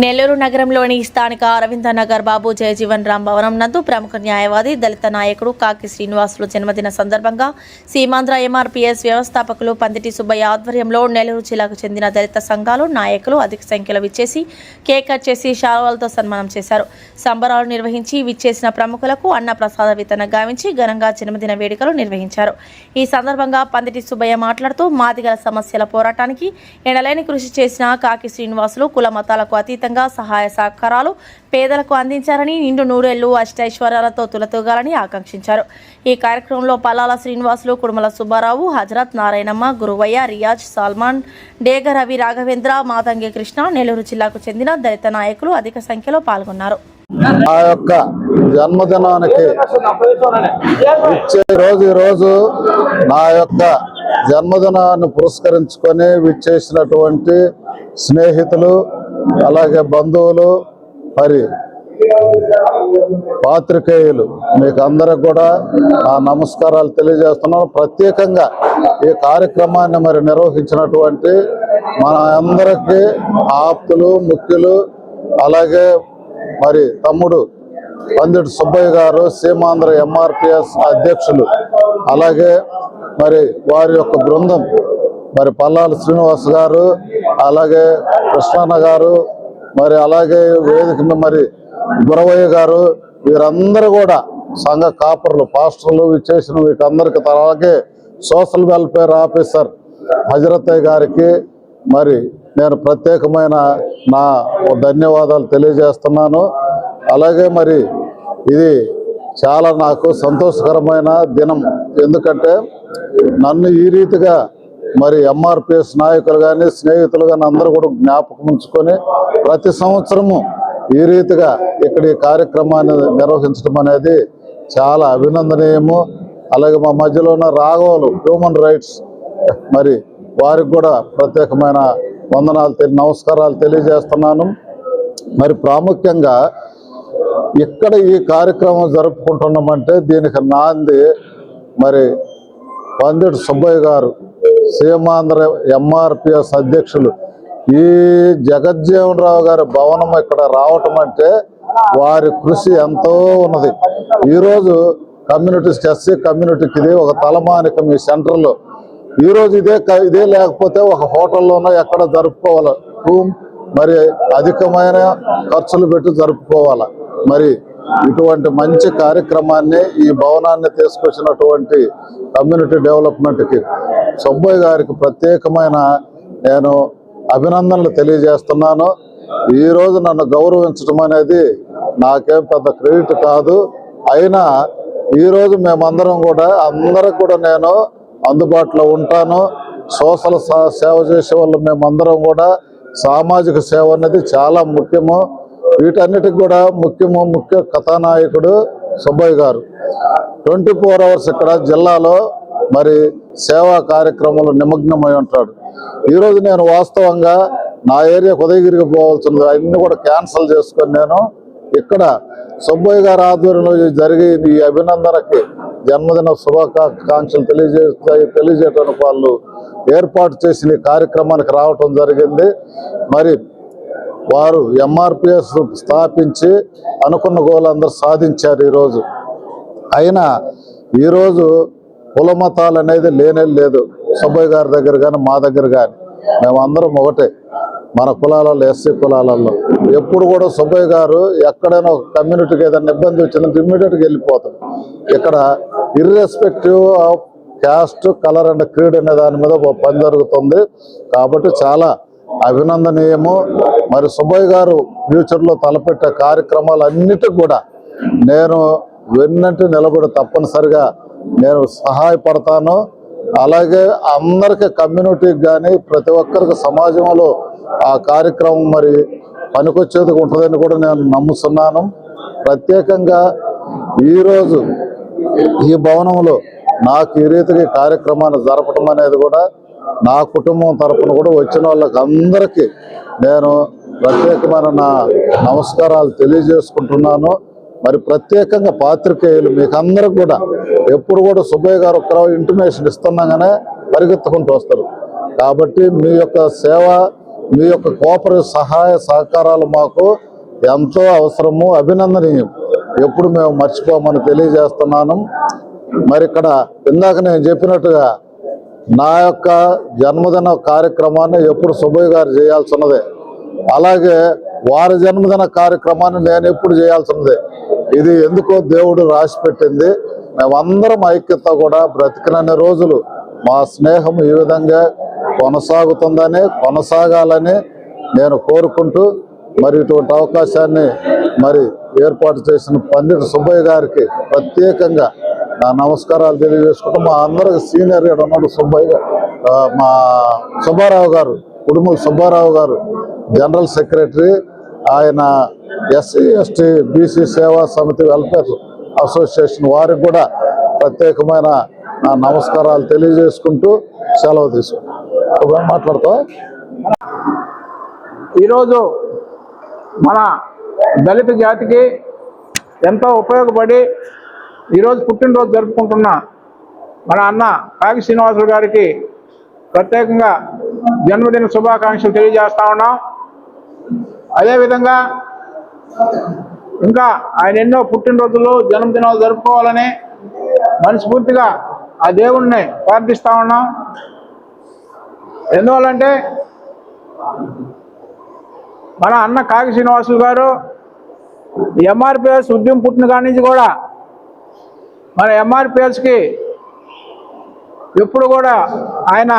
నెల్లూరు నగరంలోని స్థానిక అరవింద నగర్ బాబు జయజీవన్ రామ్ భవనం నందు ప్రముఖ న్యాయవాది దళిత నాయకుడు కాకి శ్రీనివాసులు జన్మదిన సందర్భంగా సీమాంధ్ర ఎంఆర్పీఎస్ వ్యవస్థాపకులు పందిటి సుబ్బయ్య ఆధ్వర్యంలో నెల్లూరు జిల్లాకు చెందిన దళిత సంఘాలు నాయకులు అధిక సంఖ్యలో విచ్చేసి కేక్ కట్ చేసి శాలువాలతో సన్మానం చేశారు. సంబరాలు నిర్వహించి విచ్చేసిన ప్రముఖులకు అన్న ప్రసాద వితరణ గావించి ఘనంగా జన్మదిన వేడుకలు నిర్వహించారు. ఈ సందర్భంగా పందిటి సుబ్బయ్య మాట్లాడుతూ మాదిగల సమస్యల పోరాటానికి ఎనలేని కృషి చేసిన కాకి శ్రీనివాసులు కుల మతాలకు అతీతంగా సహాయ సహకారాలు పేదలకు అందించారని, నిండు నూరేళ్లు అష్టైశ్వర్యాలతో తులతూగాలని ఆకాంక్షించారు. ఈ కార్యక్రమంలో పల్లాల శ్రీనివాసులు, కుడుమల సుబ్బారావు, హజరత్ నారాయణమ్మ, గురువయ్య, రియాజ్, సల్మాన్, డేగ రవి, రాఘవేంద్ర, మాతంగి కృష్ణ, నెల్లూరు జిల్లాకు చెందిన దళిత నాయకులు అధిక సంఖ్యలో పాల్గొన్నారు. ఆ యొక్క జన్మదినానికి రోజు నా యొక్క జన్మదినాన్ని పురస్కరించుకొని విచ్చేసినటువంటి స్నేహితులు, అలాగే బంధువులు, మరి పాత్రికేయులు మీకు అందరికి కూడా నా నమస్కారాలు తెలియజేస్తున్నాను. ప్రత్యేకంగా ఈ కార్యక్రమాన్ని మరి నిర్వహించినటువంటి మన అందరికీ ఆప్తులు, ముఖ్యులు, అలాగే మరి తమ్ముడు పందిటి సుబ్బయ్య గారు, సీమాంధ్ర ఎంఆర్పిఎస్ అధ్యక్షులు, అలాగే మరి వారి యొక్క బృందం, మరి పల్లాల శ్రీనివాస్ గారు, అలాగే కృష్ణన్న గారు, మరి అలాగే వేదిక మరి గురవయ్య గారు, వీరందరూ కూడా సంఘ కాపర్లు, పాస్టర్లు విచ్చేసిన వీరందరికీ, అలాగే సోషల్ వెల్ఫేర్ ఆఫీసర్ హజరత్ గారికి మరి నేను ప్రత్యేకమైన నా ధన్యవాదాలు తెలియజేస్తున్నాను. అలాగే మరి ఇది చాలా నాకు సంతోషకరమైన దినం. ఎందుకంటే నన్ను ఈ రీతిగా మరి ఎంఆర్పిఎస్ నాయకులు కానీ స్నేహితులు కానీ అందరూ కూడా జ్ఞాపకం ఉంచుకొని ప్రతి సంవత్సరము ఈ రీతిగా ఇక్కడ ఈ కార్యక్రమాన్ని నిర్వహించడం అనేది చాలా అభినందనీయము. అలాగే మా మధ్యలో ఉన్న రాఘవులు హ్యూమన్ రైట్స్, మరి వారికి కూడా ప్రత్యేకమైన వందనాలు నమస్కారాలు తెలియజేస్తున్నాను. మరి ప్రాముఖ్యంగా ఇక్కడ ఈ కార్యక్రమం జరుపుకుంటున్నామంటే దీనికి నాంది మరి పందిటి సుబ్బయ్య గారు, సీమాంధ్ర ఎంఆర్పిఎస్ అధ్యక్షులు, ఈ జగజ్జీవన్ రావు గారి భవనం ఇక్కడ రావటం అంటే వారి కృషి ఎంతో ఉన్నది. ఈరోజు కమ్యూనిటీస్, ఎస్సీ కమ్యూనిటీకి ఇది ఒక తలమానికం. ఈ సెంటర్లో ఈరోజు ఇదే లేకపోతే ఒక హోటల్లోనో ఎక్కడ జరుపుకోవాలి, మరి అధికమైన ఖర్చులు పెట్టి జరుపుకోవాలి. మరి ఇటువంటి మంచి కార్యక్రమాన్ని, ఈ భవనాన్ని తీసుకొచ్చినటువంటి కమ్యూనిటీ డెవలప్మెంట్కి సుబ్బయ్య గారికి ప్రత్యేకమైన నేను అభినందనలు తెలియజేస్తున్నాను. ఈరోజు నన్ను గౌరవించడం అనేది నాకేం పెద్ద క్రెడిట్ కాదు. అయినా ఈరోజు మేమందరం కూడా అందరికి కూడా నేను అందుబాటులో ఉంటాను. సోషల్ సేవ చేసే వాళ్ళు మేమందరం కూడా సామాజిక సేవ అనేది చాలా ముఖ్యము. వీటన్నిటికి కూడా ముఖ్య కథానాయకుడు సుబ్బయ్య గారు 24 hours ఇక్కడ జిల్లాలో మరి సేవా కార్యక్రమాలు నిమగ్నమై ఉంటాడు. ఈరోజు నేను వాస్తవంగా నా ఏరియాకు ఉదయగిరికి పోవాల్సింది అన్ని కూడా క్యాన్సిల్ చేసుకొని నేను ఇక్కడ సుబ్బయ్య గారి ఆధ్వర్యంలో జరిగే ఈ అభినందనకి జన్మదిన శుభాకాంక్షలు తెలియజేయడానికి వాళ్ళు ఏర్పాటు చేసిన ఈ కార్యక్రమానికి రావటం జరిగింది. మరి వారు ఎంఆర్పిఎస్ స్థాపించి అనుకున్న గోలు అందరూ సాధించారు ఈరోజు. అయినా ఈరోజు కుల మతాలు అనేది లేనే లేదు. సుబ్బయ్య గారి దగ్గర కానీ మా దగ్గర కానీ మేమందరం ఒకటే. మన కులాలలో, ఎస్సీ కులాలలో ఎప్పుడు కూడా సుబ్బయ్య గారు ఎక్కడైనా ఒక కమ్యూనిటీకి ఏదైనా ఇబ్బంది వచ్చిందంటే ఇమ్మీడియట్గా వెళ్ళిపోతాడు. ఇక్కడ irrespective of caste, colour and creed అనే దాని మీద పని జరుగుతుంది. కాబట్టి చాలా అభినందనీయము. మరి సుబ్బయ్య గారు ఫ్యూచర్లో తలపెట్టే కార్యక్రమాలన్నిటికి కూడా నేను వెన్నంటి నిలబడి తప్పనిసరిగా నేను సహాయపడతాను. అలాగే అందరికీ, కమ్యూనిటీకి కానీ ప్రతి ఒక్కరికి సమాజంలో ఆ కార్యక్రమం మరి పనికొచ్చేది ఉంటుందని కూడా నేను నమ్ముతున్నాను. ప్రత్యేకంగా ఈరోజు ఈ భవనంలో నాకు ఈ రీతిగా కార్యక్రమాన్ని జరపడం అనేది కూడా నా కుటుంబం తరఫున కూడా వచ్చిన వాళ్ళకి అందరికీ నేను ప్రత్యేకమైన నా నమస్కారాలు తెలియజేసుకుంటున్నాను. మరి ప్రత్యేకంగా పాత్రికేయులు మీకు అందరికి కూడా ఎప్పుడు కూడా సుబ్బయ్య గారు ఒక్క ఇంటిమేషన్ ఇస్తున్నాగానే పరిగెత్తుకుంటూ వస్తారు. కాబట్టి మీ యొక్క సేవ మీ యొక్క సహాయ సహకారాలు మాకు ఎంతో అవసరము, అభినందనీయం. ఎప్పుడు మేము మర్చిపోమని తెలియజేస్తున్నాను. మరి ఇక్కడ ఇందాక నేను చెప్పినట్టుగా నా యొక్క జన్మదిన కార్యక్రమాన్ని ఎప్పుడు సుబ్బయ్య గారు చేయాల్సి ఉన్నదే, అలాగే వారి జన్మదిన కార్యక్రమాన్ని నేను ఎప్పుడు చేయాల్సి ఉన్నదే. ఇది ఎందుకో దేవుడు రాసి పెట్టింది. మేమందరం ఐక్యత కూడా బ్రతికినన్ని రోజులు మా స్నేహం ఈ విధంగా కొనసాగాలని నేను కోరుకుంటూ, మరి ఇటువంటి అవకాశాన్ని మరి ఏర్పాటు చేసిన పండిట్ సుబ్బయ్య గారికి ప్రత్యేకంగా నా నమస్కారాలు తెలియజేసుకుంటూ, మా అందరికి సీనియర్ ఉన్నాడు సుబ్బయ్య, మా సుబ్బారావు గారు, కుడుముల సుబ్బారావు గారు జనరల్ సెక్రటరీ, ఆయన ఎస్సీ ఎస్టీ బీసీ సేవా సమితి వెల్ఫేర్ అసోసియేషన్, వారికి కూడా ప్రత్యేకమైన నా నమస్కారాలు తెలియజేసుకుంటూ సెలవు తీసుకుంటాం. మాట్లాడతావా? ఈరోజు మన దళిత జాతికి ఎంతో ఉపయోగపడి ఈరోజు పుట్టినరోజు జరుపుకుంటున్న మన అన్న కాకి శ్రీనివాసులు గారికి ప్రత్యేకంగా జన్మదిన శుభాకాంక్షలు తెలియజేస్తా ఉన్నాం. అదేవిధంగా ఇంకా ఆయన ఎన్నో పుట్టినరోజులు జన్మదినాలు జరుపుకోవాలని మనస్ఫూర్తిగా ఆ దేవుణ్ణి ప్రార్థిస్తా ఉన్నాం. ఎందువల్లంటే మన అన్న కాకి శ్రీనివాసులు గారు ఎంఆర్పిఎస్ ఉద్యమం పుట్టిన కాడి నుంచి కూడా మన ఎంఆర్పిఎస్కి ఎప్పుడు కూడా ఆయన